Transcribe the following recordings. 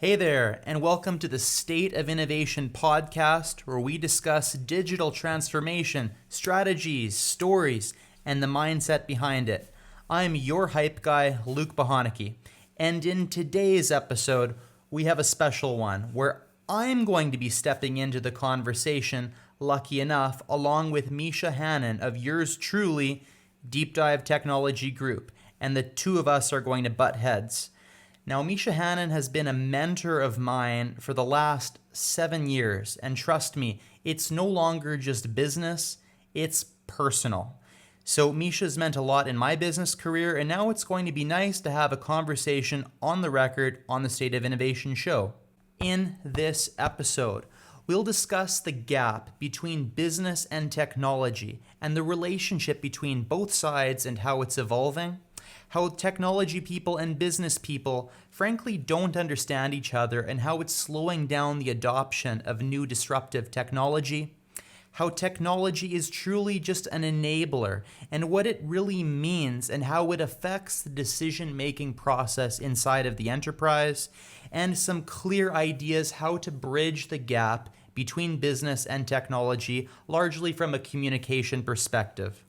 Hey there, and welcome to the State of Innovation podcast, where we discuss digital transformation, strategies, stories, and the mindset behind it. I'm your hype guy, Luc Bohunicky, and in today's episode, we have a special one where I'm going to be stepping into the conversation, lucky enough, along with Misha of yours truly, DeepDive Technology Group, and the two of us are going to butt heads. Now, Misha has been a mentor of mine for the last 7 years, and trust me, it's no longer just business, it's personal. So Misha's meant a lot in my business career, and now it's going to be nice to have a conversation on the record on the State of Innovation show. In this episode, we'll discuss the gap between business and technology and the relationship between both sides and how it's evolving. How technology people and business people frankly don't understand each other and how it's slowing down the adoption of new disruptive technology. How technology is truly just an enabler and what it really means and how it affects the decision-making process inside of the enterprise, and some clear ideas how to bridge the gap between business and technology, largely from a communication perspective.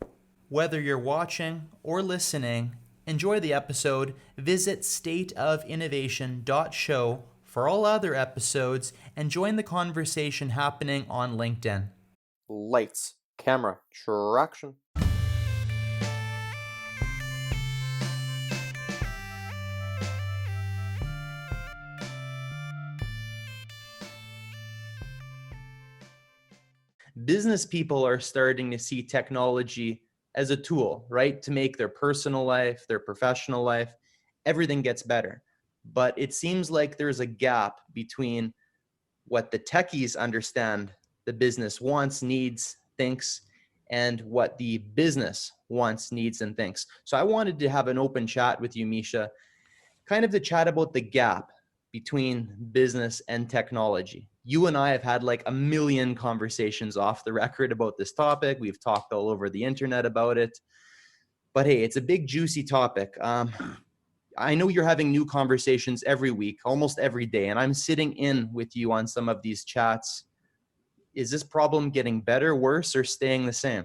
Whether you're watching or listening, enjoy the episode. Visit stateofinnovation.show for all other episodes and join the conversation happening on LinkedIn. Lights, camera, traction. Business people are starting to see technology as a tool, right? To make their personal life, their professional life, everything gets better. But it seems like there's a gap between what the techies understand the business wants, needs, thinks, and what the business wants, needs, and thinks. So I wanted to have an open chat with you, Misha, kind of to chat about the gap between business and technology. You and I have had like a million conversations off the record about this topic. We've talked all over the internet about it. But hey, it's a big, juicy topic. I know you're having new conversations every week, almost every day, and I'm sitting in with you on some of these chats. Is this problem getting better, worse, or staying the same?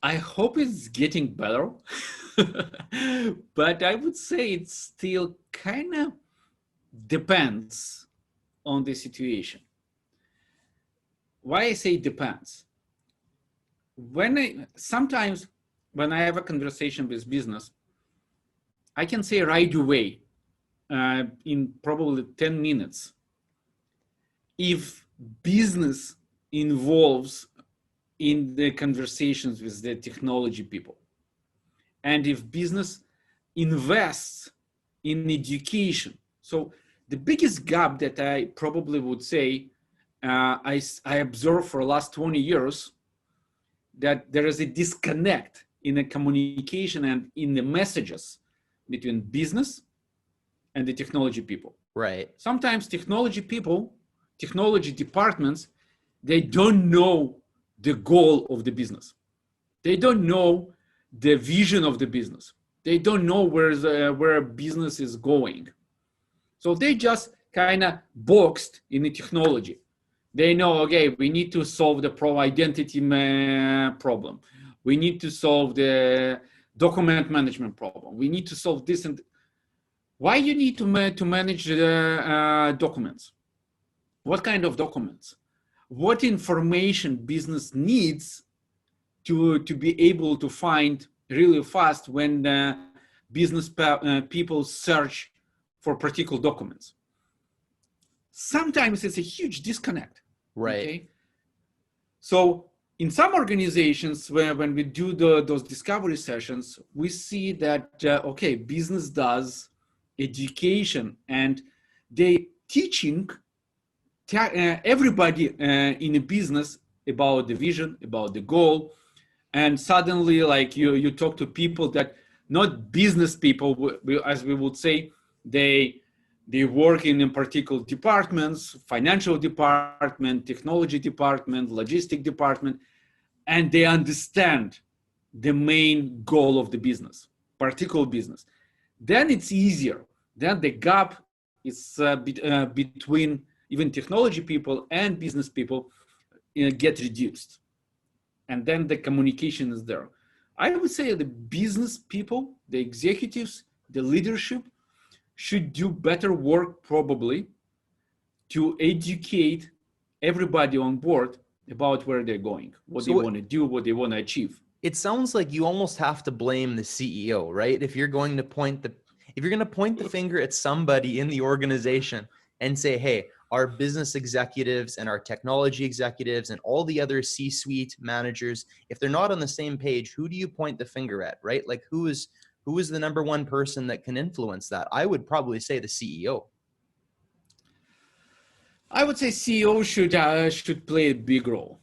I hope it's getting better, but I would say it still kind of depends on the situation. Why I say depends? Sometimes when I have a conversation with business, I can say right away, in probably 10 minutes, if business involves in the conversations with the technology people, and if business invests in education. So the biggest gap that I probably would say I observed for the last 20 years, that there is a disconnect in the communication and in the messages between business and the technology people. Right. Sometimes technology people, technology departments, they don't know the goal of the business. They don't know the vision of the business. They don't know where business is going. So they just kind of boxed in the technology. They know, okay, we need to solve the identity problem. We need to solve the document management problem. We need to solve this. And why you need to manage the documents? What kind of documents? What information business needs to be able to find really fast when business people search for particular documents. Sometimes it's a huge disconnect. Right. Okay? So in some organizations, when we do those discovery sessions, we see that, okay, business does education and they teaching everybody in a business about the vision, about the goal, and suddenly, like you talk to people that not business people, as we would say, they work in particular departments, financial department, technology department, logistic department, and they understand the main goal of the business, particular business. Then it's easier then the gap is between even technology people and business people get reduced. And then the communication is there. I would say the business people, the executives, the leadership should do better work probably to educate everybody on board about where they're going, what they want to do, what they want to achieve. It sounds like you almost have to blame the CEO, right? If you're going to point the finger at somebody in the organization and say, hey, our business executives and our technology executives and all the other C-suite managers, if they're not on the same page, who do you point the finger at, right? Like who is the number one person that can influence that? I would probably say the CEO. I would say CEO should play a big role.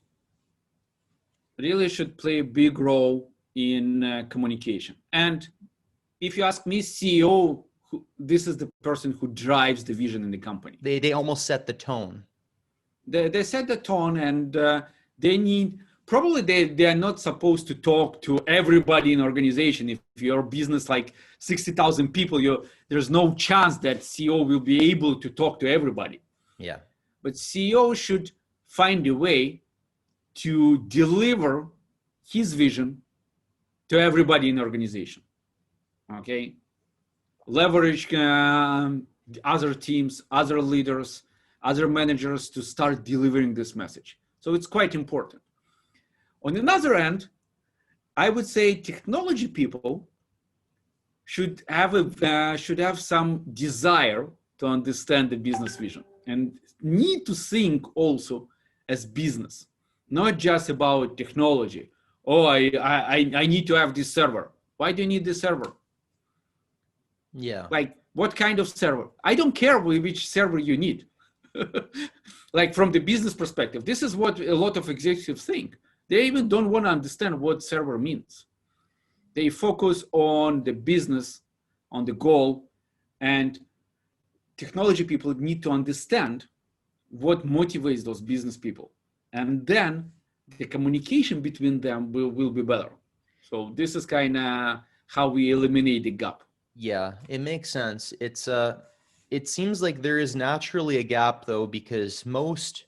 Really should play a big role in communication. And if you ask me, CEO, this is the person who drives the vision in the company. They almost set the tone. They set the tone, and they need, probably they are not supposed to talk to everybody in organization. If your business like 60,000 people, there's no chance that CEO will be able to talk to everybody. Yeah. But CEO should find a way to deliver his vision to everybody in the organization. Okay, leverage other teams, other leaders, other managers to start delivering this message. So it's quite important. On another end, I would say technology people should have some desire to understand the business vision and need to think also as business, not just about technology. Oh, I need to have this server. Why do you need this server? Yeah. Like, what kind of server? I don't care which server you need. Like, from the business perspective, this is what a lot of executives think. They even don't want to understand what server means. They focus on the business, on the goal, and technology people need to understand what motivates those business people. And then the communication between them will be better. So this is kind of how we eliminate the gap. Yeah, it makes sense. It seems like there is naturally a gap though, because most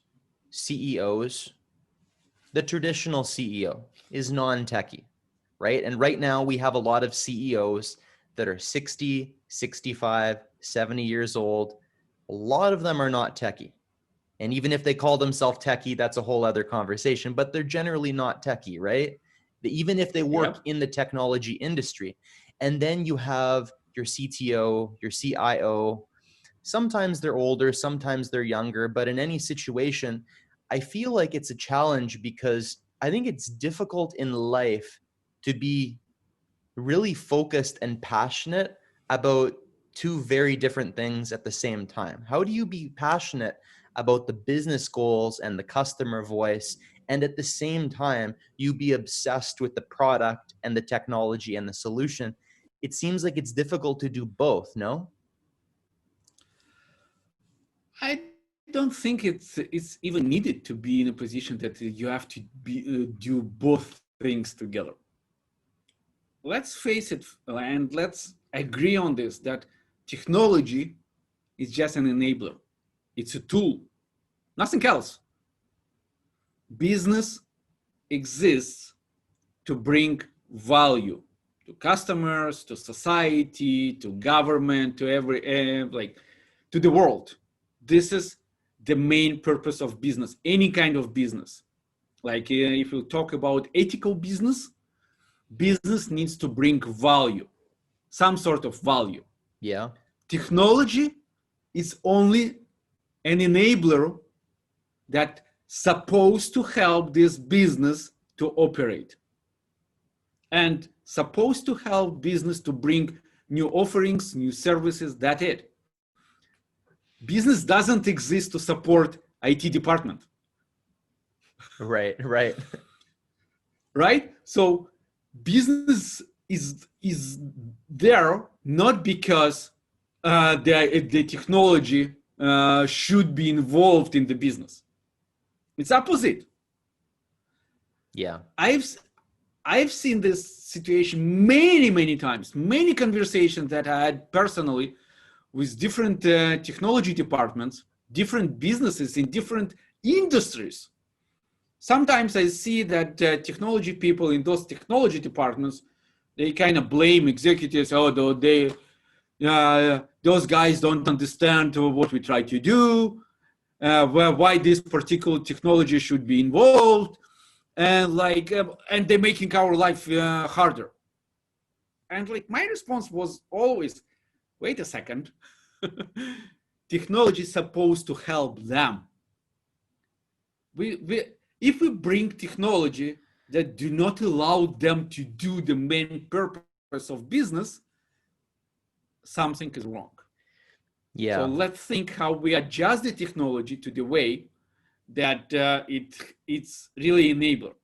CEOs, the traditional CEO is non-techie, right? And right now we have a lot of CEOs that are 60, 65, 70 years old. A lot of them are not techie. And even if they call themselves techie, that's a whole other conversation, but they're generally not techie, right? Even if they work in the technology industry. And then you have your CTO, your CIO. Sometimes they're older, sometimes they're younger, but in any situation, I feel like it's a challenge because I think it's difficult in life to be really focused and passionate about two very different things at the same time. How do you be passionate about the business goals and the customer voice, and at the same time, you be obsessed with the product and the technology and the solution? It seems like it's difficult to do both, no? I don't think it's even needed to be in a position that you have to do both things together. Let's face it, and let's agree on this, that technology is just an enabler. It's a tool, nothing else. Business exists to bring value to customers, to society, to government, to to the world. This is the main purpose of business, any kind of business. Like if you talk about ethical business, business needs to bring value, some sort of value. Yeah. Technology is only an enabler that supposed to help this business to operate and supposed to help business to bring new offerings, new services. That's it. Business doesn't exist to support IT department. Right. Right? So business is there not because the technology should be involved in the business. It's opposite. Yeah. I've seen this situation many times, many conversations that I had personally with different technology departments, different businesses in different industries. Sometimes I see that technology people in those technology departments, they kind of blame executives. Oh, those guys don't understand what we try to do, why this particular technology should be involved, and and they're making our life harder. And like my response was always, wait a second, technology is supposed to help them. If we bring technology that do not allow them to do the main purpose of business, something is wrong. Yeah. So let's think how we adjust the technology to the way that it's really enabler.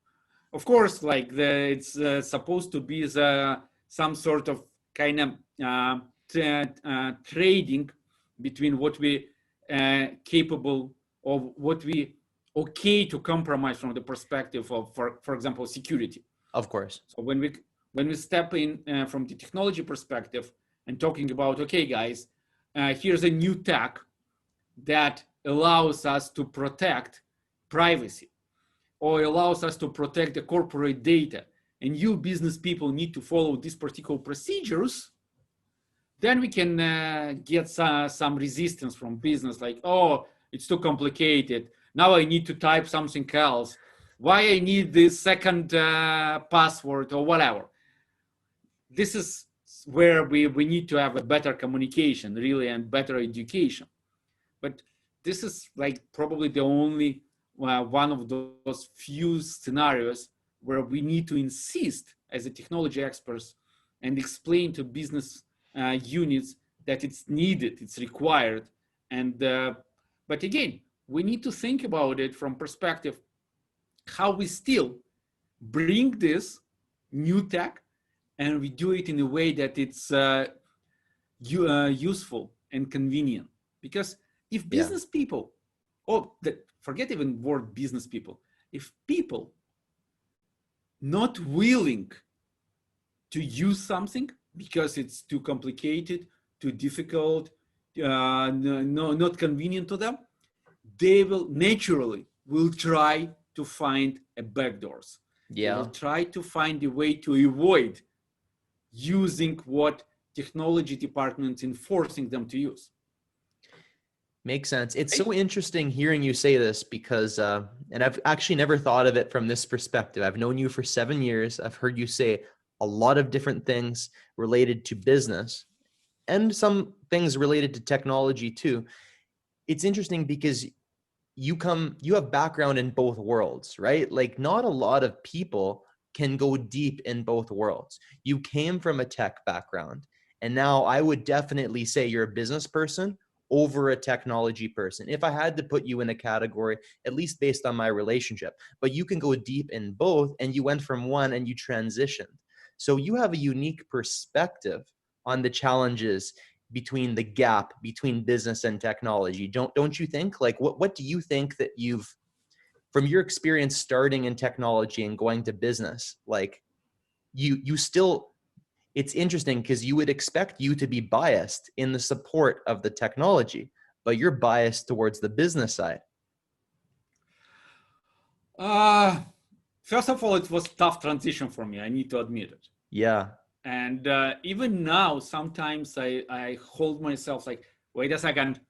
Of course, like it's supposed to be some sort of kind of trading between what we capable of, what we okay to compromise from the perspective of, for example, security. Of course. So when we step in from the technology perspective and talking about, okay, guys, here's a new tech that allows us to protect privacy or allows us to protect the corporate data, and you business people need to follow these particular procedures, then we can get some resistance from business, like, oh, it's too complicated. Now I need to type something else. Why I need this second password or whatever. This is where we need to have a better communication, really, and better education. But this is like probably the only one of those few scenarios where we need to insist as a technology experts and explain to business units that it's needed, it's required. And but again, we need to think about it from perspective how we still bring this new tech and we do it in a way that it's useful and convenient. Because if business people, forget even word business people, if people not willing to use something because it's too complicated, too difficult, not convenient to them, they will naturally try to find a backdoors. They will try to find a way to avoid using what technology departments enforcing them to use. Makes sense. It's so interesting hearing you say this because, and I've actually never thought of it from this perspective. I've known you for 7 years. I've heard you say a lot of different things related to business and some things related to technology too. It's interesting because you have background in both worlds, right? Like not a lot of people can go deep in both worlds. You came from a tech background, and now I would definitely say you're a business person over a technology person, if I had to put you in a category, at least based on my relationship. But you can go deep in both, and you went from one and you transitioned. So you have a unique perspective on the challenges between the gap between business and technology. Don't you think? Like what do you think that you've, from your experience starting in technology and going to business, like you still, it's interesting because you would expect you to be biased in the support of the technology, but you're biased towards the business side. First of all, it was a tough transition for me. I need to admit it. Yeah. And even now, sometimes I hold myself like, wait a second,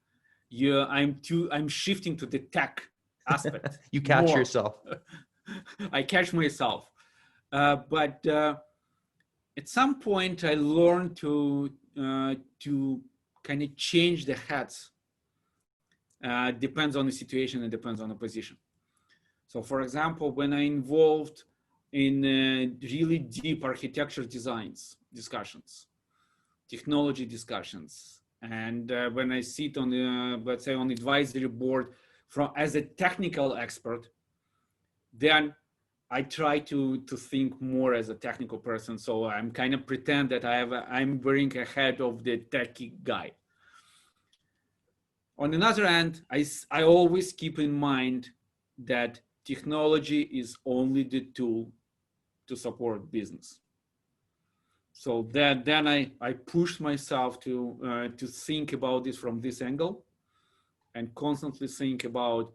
I'm shifting to the tech aspect. You catch more. yourself. I catch myself. But at some point, I learned to kind of change the hats. Depends on the situation and depends on the position. So, for example, when I involved in really deep architecture discussions, technology discussions, and when I sit on the, let's say, on the advisory board as a technical expert, then I try to think more as a technical person. So I'm kind of pretend that I'm wearing a hat of the techie guy. On another hand, I always keep in mind that technology is only the tool to support business. So then I pushed myself to think about this from this angle, and constantly think about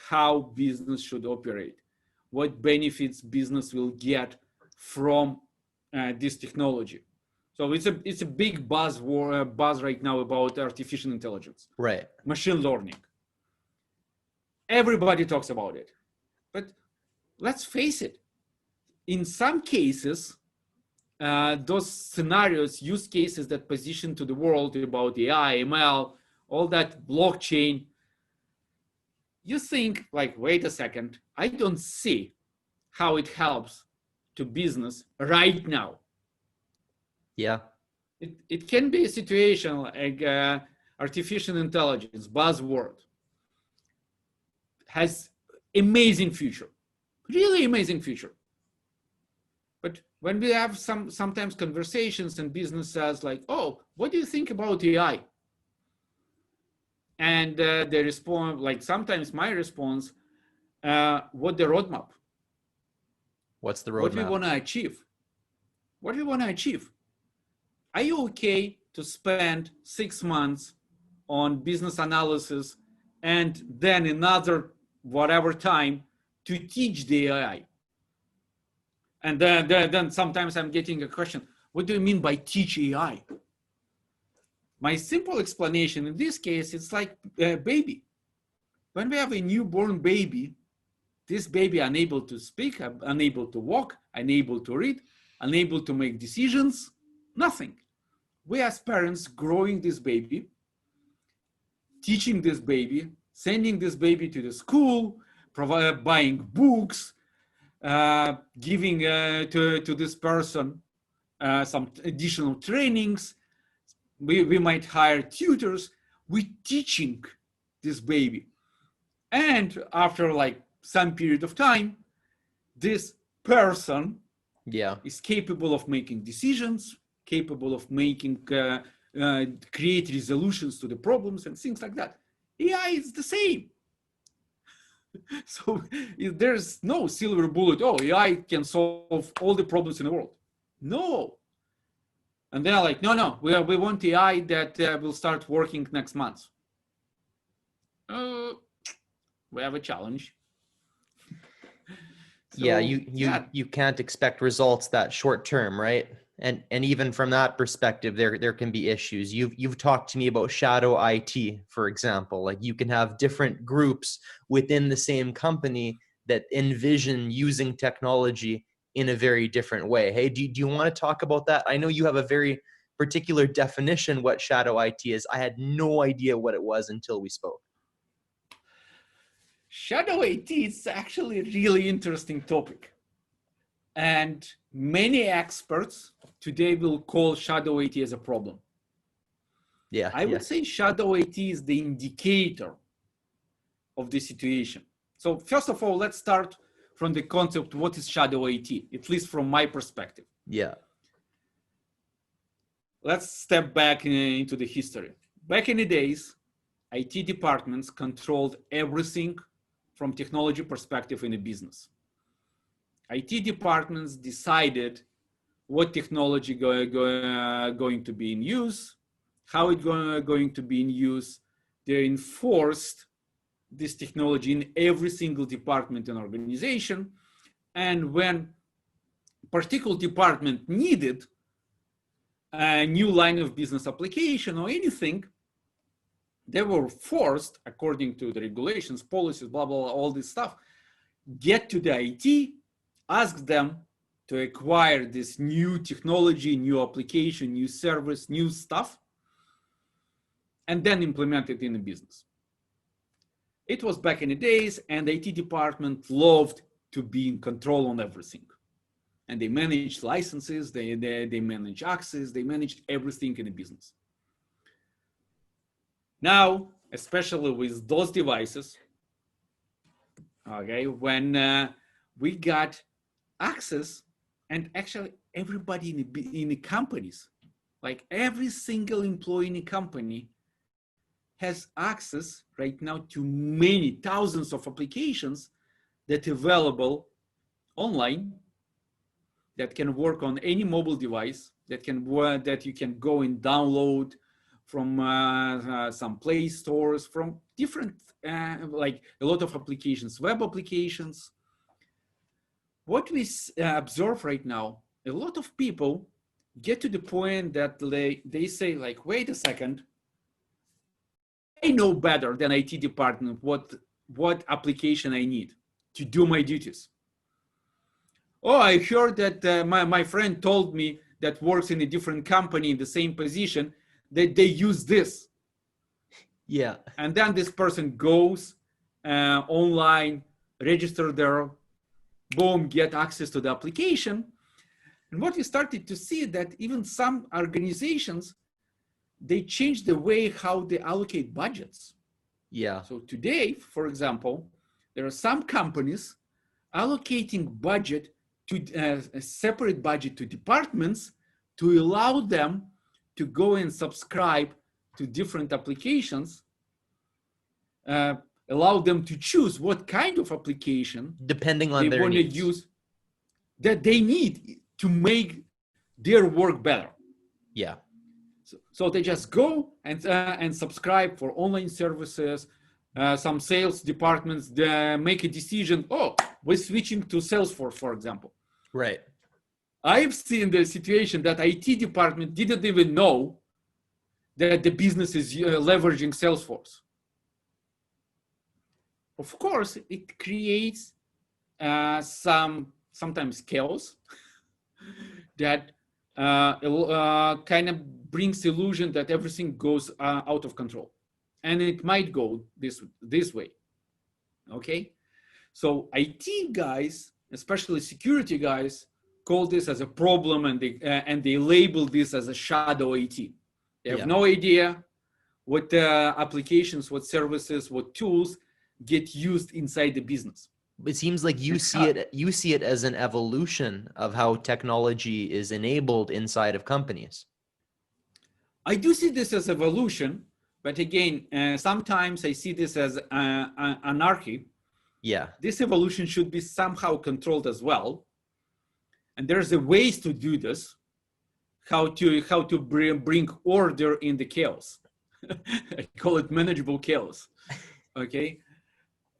how business should operate, what benefits business will get from this technology. So it's a big buzz right now about artificial intelligence, Right. machine learning. Everybody talks about it, but let's face it. In some cases, those scenarios, use cases that position to the world about AI, ML, all that blockchain, you think like, wait a second, I don't see how it helps to business right now. Yeah. It can be a situation like artificial intelligence, buzzword, has amazing future, really amazing future. But when we have sometimes conversations and business says like, oh, what do you think about AI? And they respond, like sometimes my response, what the roadmap? What's the roadmap? What we want to achieve? What we want to achieve? Are you okay to spend 6 months on business analysis and then another whatever time to teach the AI? And then sometimes I'm getting a question, what do you mean by teach AI? My simple explanation in this case, it's like a baby. When we have a newborn baby, this baby unable to speak, unable to walk, unable to read, unable to make decisions, nothing. We as parents growing this baby, teaching this baby, sending this baby to the school, buying books, giving to this person some additional trainings. We might hire tutors. We're teaching this baby. And after like some period of time, this person is capable of making decisions, capable of making, create resolutions to the problems and things like that. AI is the same. So there's no silver bullet, oh, AI can solve all the problems in the world. No. And they're like, no, we want AI that will start working next month. We have a challenge. So, yeah, you can't expect results that short term, right? And even from that perspective, there can be issues. You've talked to me about shadow IT, for example. Like you can have different groups within the same company that envision using technology in a very different way. Hey, do you want to talk about that? I know you have a very particular definition what shadow IT is. I had no idea what it was until we spoke. Shadow IT is actually a really interesting topic. And many experts today will call shadow IT as a problem. Yeah, I would say shadow IT is the indicator of the situation. So first of all, let's start from the concept, what is shadow IT, at least from my perspective. Yeah. Let's step back into the history. Back in the days, IT departments controlled everything from technology perspective in a business. IT departments decided what technology going to be in use, how it's going to be in use. They enforced this technology in every single department and organization. And when a particular department needed a new line of business application or anything, they were forced, according to the regulations, policies, blah, blah, blah, all this stuff, get to the IT, ask them to acquire this new technology, new application, new service, new stuff, and then implement it in the business. It was back in the days, and the IT department loved to be in control on everything. And they managed licenses, they managed access, they managed everything in the business. Now, especially with those devices, okay, when we got access, and actually everybody in the companies, like every single employee in a company has access right now to many thousands of applications that are available online. that can work on any mobile device, that you can go and download from some Play stores, from different, like a lot of applications, web applications. What we observe right now, a lot of people get to the point that they say like, wait a second, I know better than IT department what application I need to do my duties. Oh, I heard that my friend told me that works in a different company in the same position that they use this. Yeah. And then this person goes online, register there, boom, get access to the application. And what we started to see that even some organizations, they change the way how they allocate budgets. Yeah. So today, for example, there are some companies allocating budget to a separate budget to departments to allow them to go and subscribe to different applications, allow them to choose what kind of application Depending on they their want to needs. use, that they need to make their work better. Yeah. So they just go and subscribe for online services. Some sales departments, they make a decision, oh, we're switching to Salesforce, for example. Right. I've seen the situation that IT department didn't even know that the business is leveraging Salesforce. Of course, it creates sometimes chaos that kind of brings illusion that everything goes out of control, and it might go this way. Okay, so IT guys, especially security guys, call this as a problem, and they label this as a shadow IT. They have no idea what applications, what services, what tools get used inside the business. It seems like you see it as an evolution of how technology is enabled inside of companies. I do see this as evolution, but again, sometimes I see this as anarchy. Yeah. This evolution should be somehow controlled as well. And there's a ways to do this, how to bring order in the chaos. I call it manageable chaos. Okay.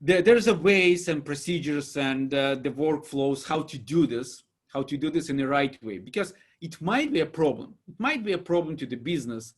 There's a ways and procedures and the workflows, how to do this in the right way, because it might be a problem. It might be a problem to the business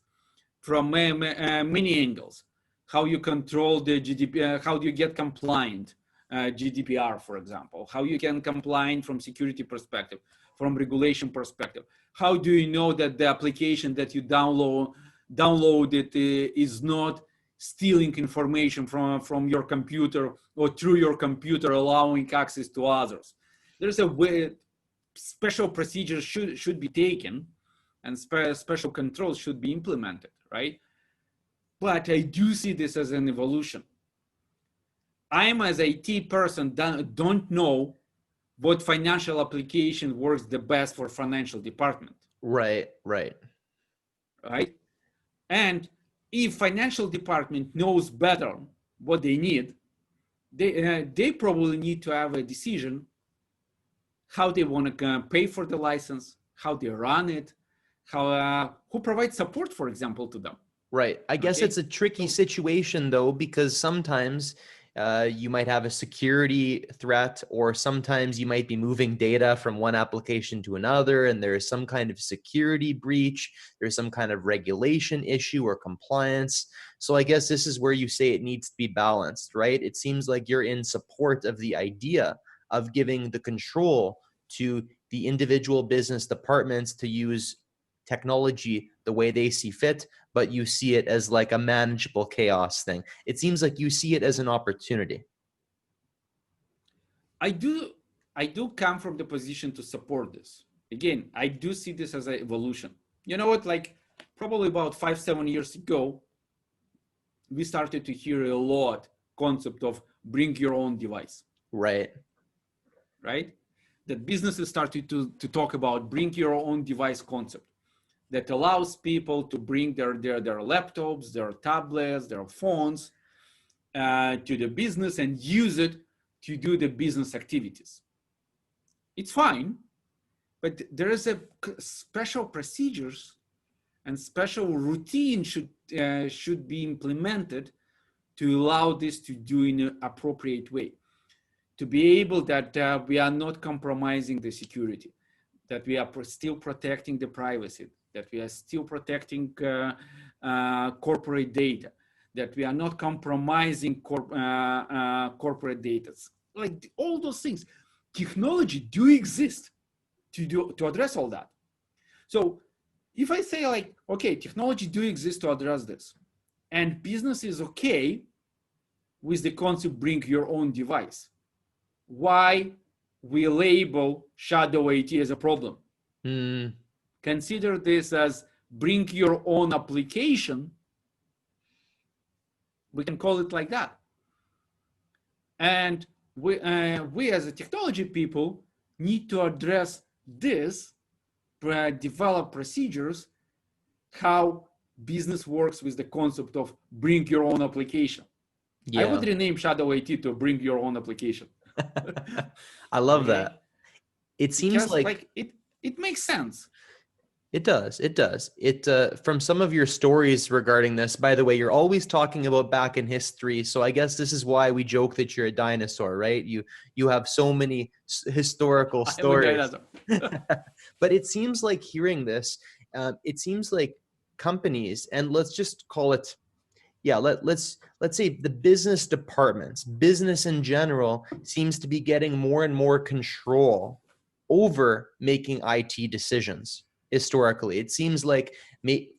from many angles. How you control the GDPR, how do you get compliant, GDPR, for example, how you can compliant from security perspective, from regulation perspective. How do you know that the application that you downloaded is not stealing information from your computer or through your computer, allowing access to others? There's a way, special procedures should be taken, and special controls should be implemented, right? But I do see this as an evolution. I'm, as an IT person, don't know what financial application works the best for financial department. Right. And if financial department knows better what they need, they probably need to have a decision how they want to pay for the license, how they run it, who provides support, for example, to them. Right. I guess it's a tricky situation though, because sometimes you might have a security threat, or sometimes you might be moving data from one application to another, and there's some kind of security breach, there's some kind of regulation issue or compliance. So I guess this is where you say it needs to be balanced, right? It seems like you're in support of the idea of giving the control to the individual business departments to use technology the way they see fit, but you see it as like a manageable chaos thing. It seems like you see it as an opportunity. I do come from the position to support this. Again, I do see this as an evolution. You know what, like probably about 5-7 years ago, we started to hear a lot concept of bring your own device. Right. That businesses started to talk about bring your own device concept that allows people to bring their laptops, their tablets, their phones to the business and use it to do the business activities. It's fine, but there is a special procedures and special routine should be implemented to allow this to do in an appropriate way, to be able that we are not compromising the security, that we are still protecting the privacy, that we are still protecting corporate data, that we are not compromising corporate data. Like all those things, technology do exist to address all that. So if I say like, okay, technology do exist to address this, and business is okay with the concept bring your own device, why we label shadow IT as a problem? Consider this as bring your own application. We can call it like that. And we as a technology people need to address this, develop procedures, how business works with the concept of bring your own application. Yeah. I would rename shadow IT to bring your own application. I love that. It seems because, like it makes sense. It does. It does. From some of your stories regarding this, by the way, you're always talking about back in history. So I guess this is why we joke that you're a dinosaur, right? You have so many historical stories. But it seems like hearing this, it seems like companies, and let's just call it, let's say the business departments, business in general seems to be getting more and more control over making IT decisions. Historically, it seems like,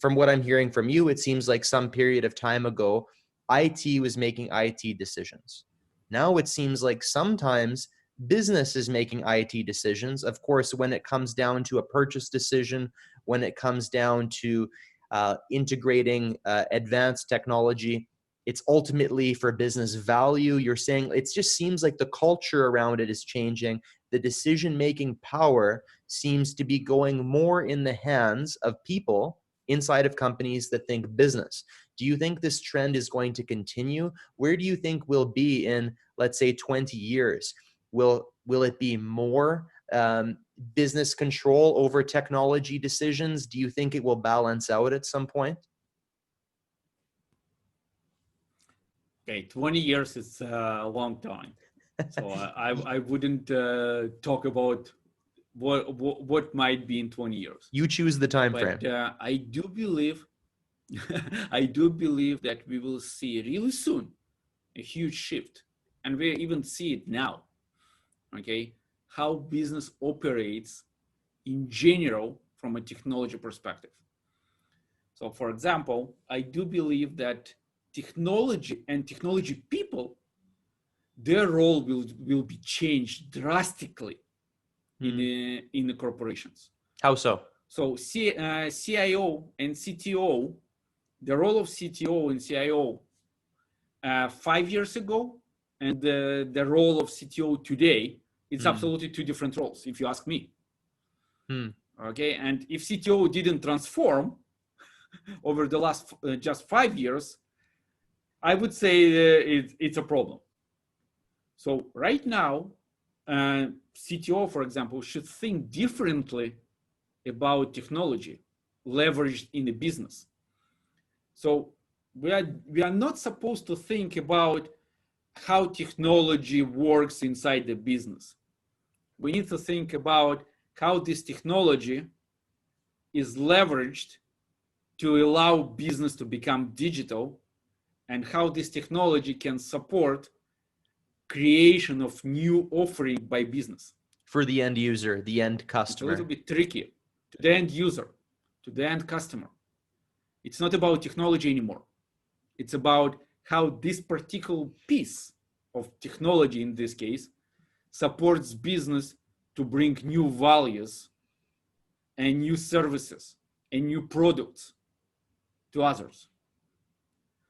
from what I'm hearing from you, it seems like some period of time ago, IT was making IT decisions. Now it seems like sometimes business is making IT decisions. Of course, when it comes down to a purchase decision, when it comes down to integrating advanced technology, it's ultimately for business value. You're saying it just seems like the culture around it is changing. The decision-making power seems to be going more in the hands of people inside of companies that think business. Do you think this trend is going to continue? Where do you think we'll be in, let's say, 20 years? Will it be more business control over technology decisions? Do you think it will balance out at some point? Okay, 20 years is a long time. So I wouldn't talk about what might be in 20 years. You choose the time frame. I do believe I do believe that we will see really soon a huge shift, and we even see it now. Okay, how business operates in general from a technology perspective. So, for example, I do believe that technology and technology people, their role will be changed drastically in the corporations. How so? So CIO and CTO, the role of CTO and CIO 5 years ago and the role of CTO today, it's absolutely two different roles, if you ask me. Okay, and if CTO didn't transform over the last just 5 years, I would say it's a problem. So right now, CTO, for example, should think differently about technology leveraged in the business. So we are not supposed to think about how technology works inside the business. We need to think about how this technology is leveraged to allow business to become digital, and how this technology can support creation of new offering by business. For the end user, the end customer. It's a little bit tricky. To the end user, to the end customer. It's not about technology anymore. It's about how this particular piece of technology, in this case, supports business to bring new values and new services and new products to others.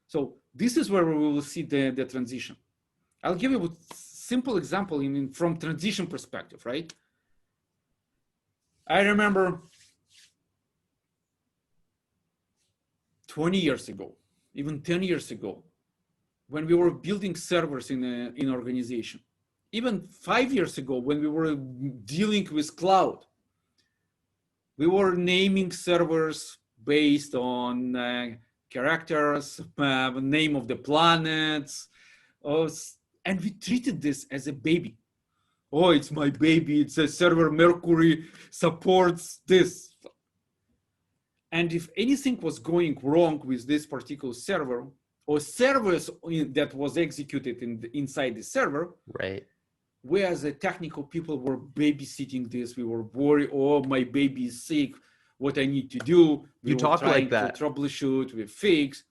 So this is where we will see the transition. I'll give you a simple example from transition perspective, right? I remember 20 years ago, even 10 years ago, when we were building servers in an organization, even 5 years ago when we were dealing with cloud, We were naming servers based on characters, name of the planets, uh, and we treated this as a baby. Oh, it's my baby. It's a server Mercury supports this. And if anything was going wrong with this particular server or servers that was executed inside the server, Right. we as a technical people were babysitting this. We were worried, oh, my baby is sick, what I need to do. We You were talk trying like that. to troubleshoot, we fix.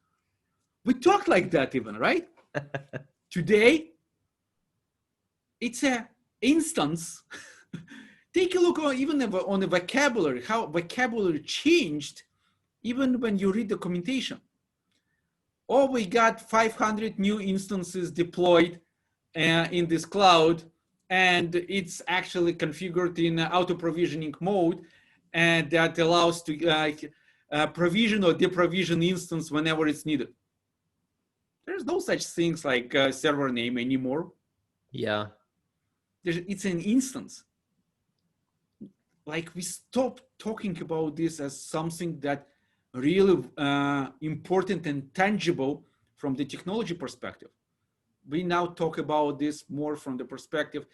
We talk like that even, right? Today, it's an instance. Take a look even on the vocabulary, how vocabulary changed even when you read documentation. Oh, we got 500 new instances deployed in this cloud, and it's actually configured in auto provisioning mode, and that allows to provision or deprovision instance whenever it's needed. There's no such things like server name anymore. Yeah. It's an instance. Like we stopped talking about this as something that really important and tangible from the technology perspective. We now talk about this more from the perspective,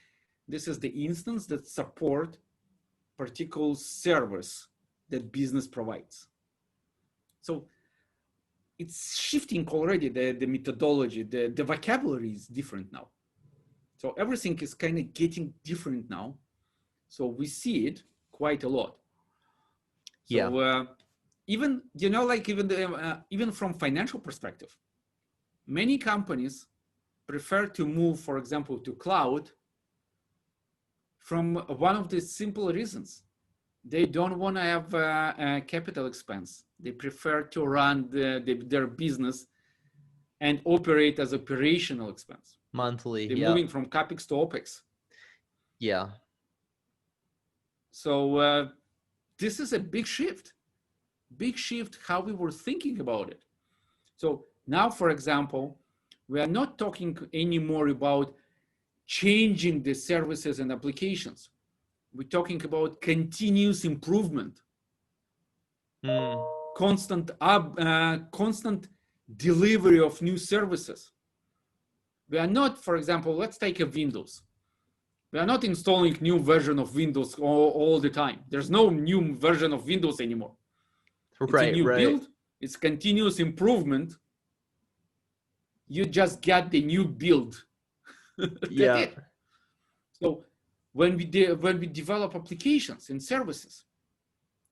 this is the instance that support particular service that business provides. So it's shifting already, the methodology, the vocabulary is different now. So everything is kind of getting different now. So we see it quite a lot. So Yeah. even, you know, like even from financial perspective, many companies prefer to move, for example, to cloud from one of the simple reasons. They don't want to have a capital expense. They prefer to run their business and operate as operational expense. Monthly. They're Yeah. moving from CapEx to OpEx. Yeah. So this is a big shift how we were thinking about it. So now, for example, we are not talking anymore about changing the services and applications. We're talking about continuous improvement, constant delivery of new services. We are not, for example, let's take a Windows. We are not installing new version of Windows all the time. There's no new version of Windows anymore. It's a new build. It's continuous improvement. You just get the new build. That's it. So when we develop applications and services,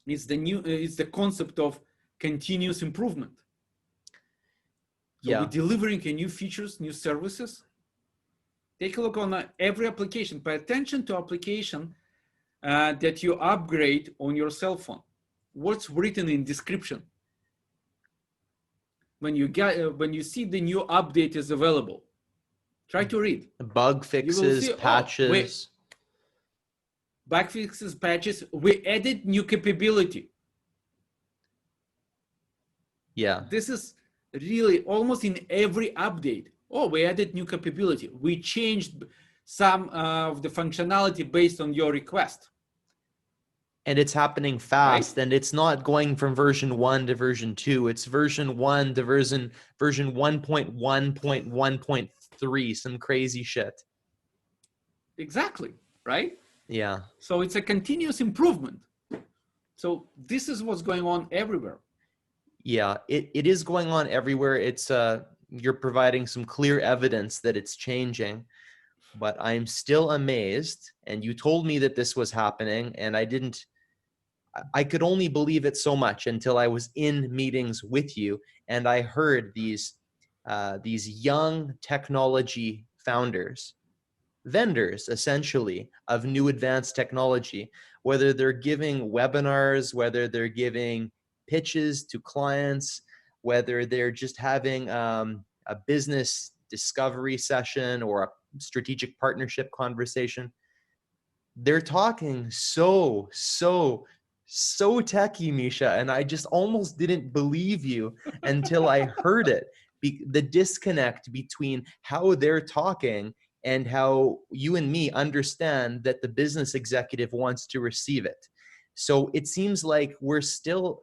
it's the concept of continuous improvement. So we're delivering new features, new services. Take a look on every application. Pay attention to application that you upgrade on your cell phone. What's written in description? When you see the new update is available, try to read. Bug fixes, patches. Bug fixes, patches. We added new capability. Yeah. This is really almost in every update. Oh, we added new capability. We changed some of the functionality based on your request. And it's happening fast, right? And it's not going from version 1 to version 2. It's version 1 to version 1.1.1.3, some crazy shit. Exactly, right? Yeah. So it's a continuous improvement. So this is what's going on everywhere. Yeah, it is going on everywhere. It's you're providing some clear evidence that it's changing, but I'm still amazed. And you told me that this was happening, and I could only believe it so much until I was in meetings with you and I heard these young technology founders, vendors essentially of new advanced technology, whether they're giving webinars, whether they're giving pitches to clients, whether they're just having a business discovery session or a strategic partnership conversation. They're talking so techie, Misha, and I just almost didn't believe you until I heard it. The disconnect between how they're talking and how you and me understand that the business executive wants to receive it. So it seems like the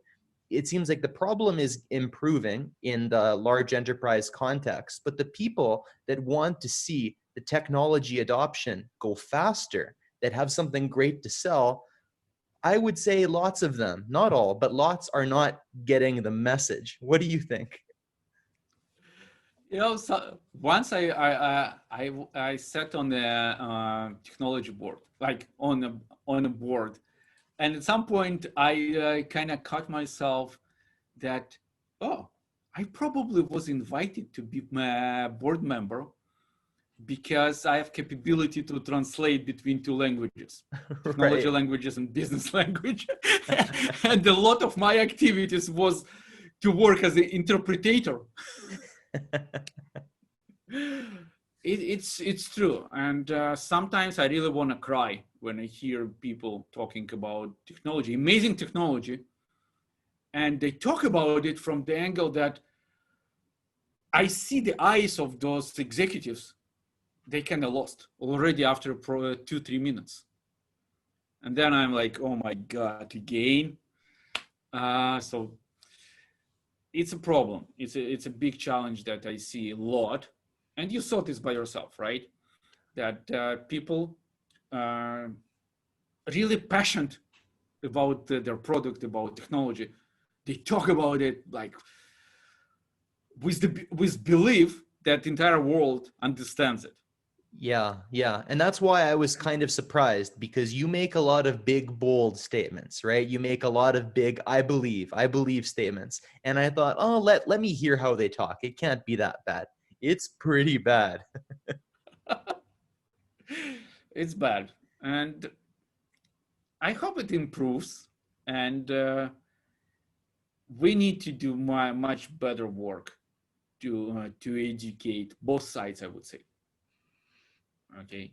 problem is improving in the large enterprise context, but the people that want to see the technology adoption go faster, that have something great to sell, I would say lots of them, not all, but lots are not getting the message. What do you think? So once I sat on the technology board, like on a board, and at some point I kind of caught myself that, oh, I probably was invited to be a board member because I have capability to translate between two languages, technology Right. languages and business language. And a lot of my activities was to work as an interpreter. It's true, and sometimes I really want to cry when I hear people talking about technology, amazing technology, and they talk about it from the angle that I see the eyes of those executives. They kind of lost already after 2-3 minutes, and then I'm like, oh my god, again. So it's a problem. It's a big challenge that I see a lot, and you saw this by yourself, right? That people are really passionate about their product, about technology. They talk about it like with belief that the entire world understands it. Yeah. And that's why I was kind of surprised, because you make a lot of big, bold statements, right? You make a lot of big, I believe statements. And I thought, oh, let me hear how they talk. It can't be that bad. It's pretty bad. It's bad. And I hope it improves. And we need to do much better work to educate both sides, I would say. Okay,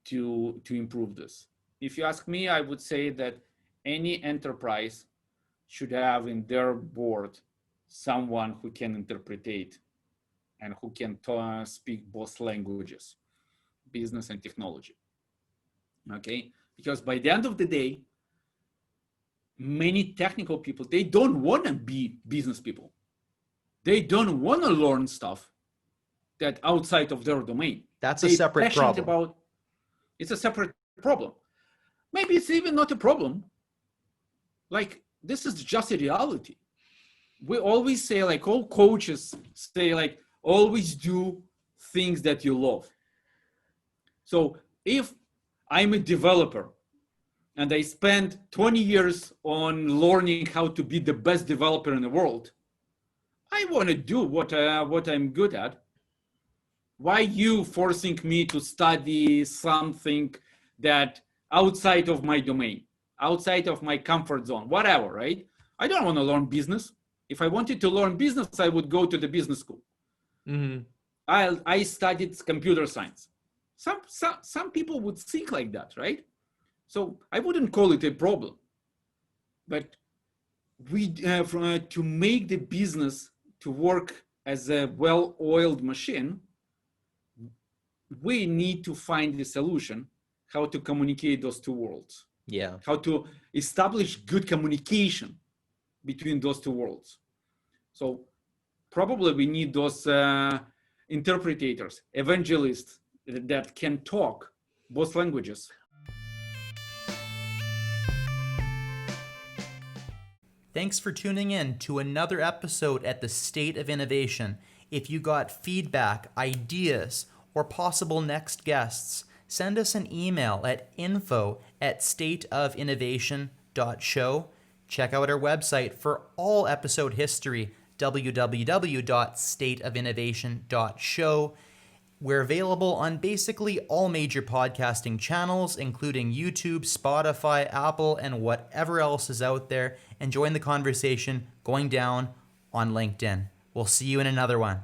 to improve this. If you ask me, I would say that any enterprise should have in their board someone who can interpret and who can speak both languages, business and technology. Okay, because by the end of the day, many technical people, they don't want to be business people. They don't want to learn stuff that outside of their domain. That's a They separate passionate problem. about. It's a separate problem. Maybe it's even not a problem. Like, this is just a reality. We always say, like, all coaches say, like, always do things that you love. So if I'm a developer and I spend 20 years on learning how to be the best developer in the world, I want to do what I'm good at. Why you forcing me to study something that outside of my domain, outside of my comfort zone, whatever, right? I don't want to learn business. If I wanted to learn business, I would go to the business school. Mm-hmm. I studied computer science. Some people would think like that, right? So I wouldn't call it a problem. But to make the business to work as a well-oiled machine, we need to find the solution how to communicate those two worlds. Yeah. How to establish good communication between those two worlds. So probably we need those interpreters, evangelists that can talk both languages. Thanks for tuning in to another episode at the State of Innovation. If you got feedback, ideas, or possible next guests, send us an email at info@stateofinnovation.show. Check out our website for all episode history, www.stateofinnovation.show. We're available on basically all major podcasting channels, including YouTube, Spotify, Apple, and whatever else is out there. And join the conversation going down on LinkedIn. We'll see you in another one.